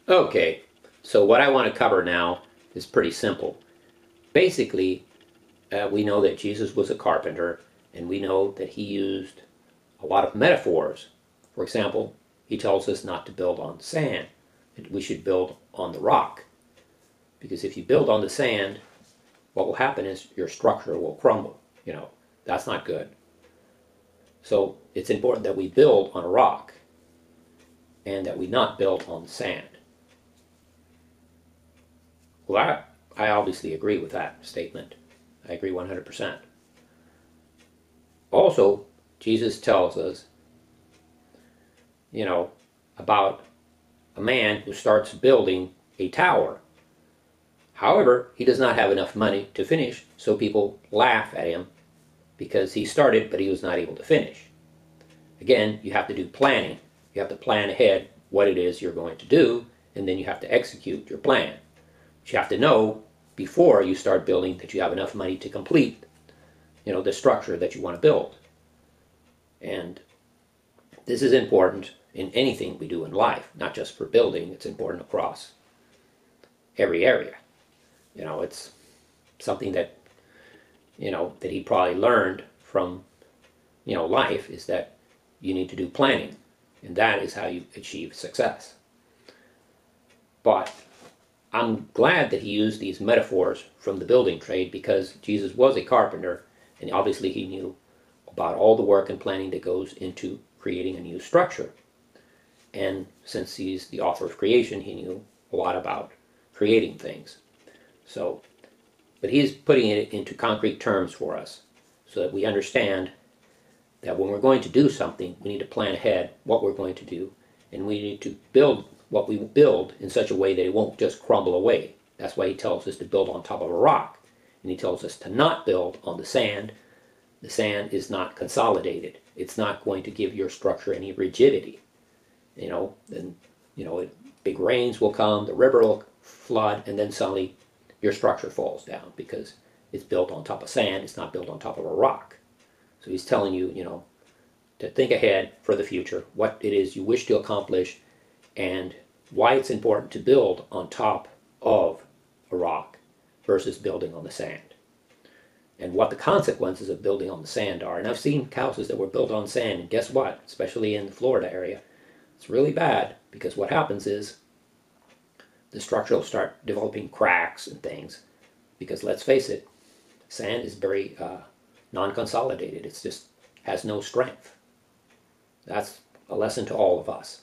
Okay, so what I want to cover now is pretty simple. Basically, we know that Jesus was a carpenter, and we know that he used a lot of metaphors. For example, he tells us not to build on sand, that we should build on the rock. Because if you build on the sand, what will happen is your structure will crumble. That's not good. So it's important that we build on a rock and that we not build on sand. Well, I obviously agree with that statement. I agree 100%. Also, Jesus tells us, you know, about a man who starts building a tower. However, he does not have enough money to finish, so people laugh at him because he started but he was not able to finish. Again, you have to do planning. You have to plan ahead what it is you're going to do, and then you have to execute your plan. But you have to know before you start building that you have enough money to complete, the structure that you want to build. And this is important in anything we do in life, not just for building. It's important across every area. It's something that, that he probably learned from, life, is that you need to do planning. And that is how you achieve success. But I'm glad that he used these metaphors from the building trade, because Jesus was a carpenter, and obviously he knew about all the work and planning that goes into creating a new structure. And since he's the author of creation, he knew a lot about creating things. But he's putting it into concrete terms for us so that we understand that when we're going to do something, we need to plan ahead what we're going to do, and we need to build what we build in such a way that it won't just crumble away. That's why he tells us to build on top of a rock, and he tells us to not build on the sand. The sand is not consolidated. It's not going to give your structure any rigidity. Then big rains will come, the river will flood, and then suddenly your structure falls down because it's built on top of sand. It's not built on top of a rock. So he's telling you, to think ahead for the future, what it is you wish to accomplish, and why it's important to build on top of a rock versus building on the sand, and what the consequences of building on the sand are. And I've seen houses that were built on sand, and guess what? Especially in the Florida area, it's really bad, because what happens is the structure will start developing cracks and things, because let's face it, sand is very non-consolidated. It just has no strength. That's a lesson to all of us.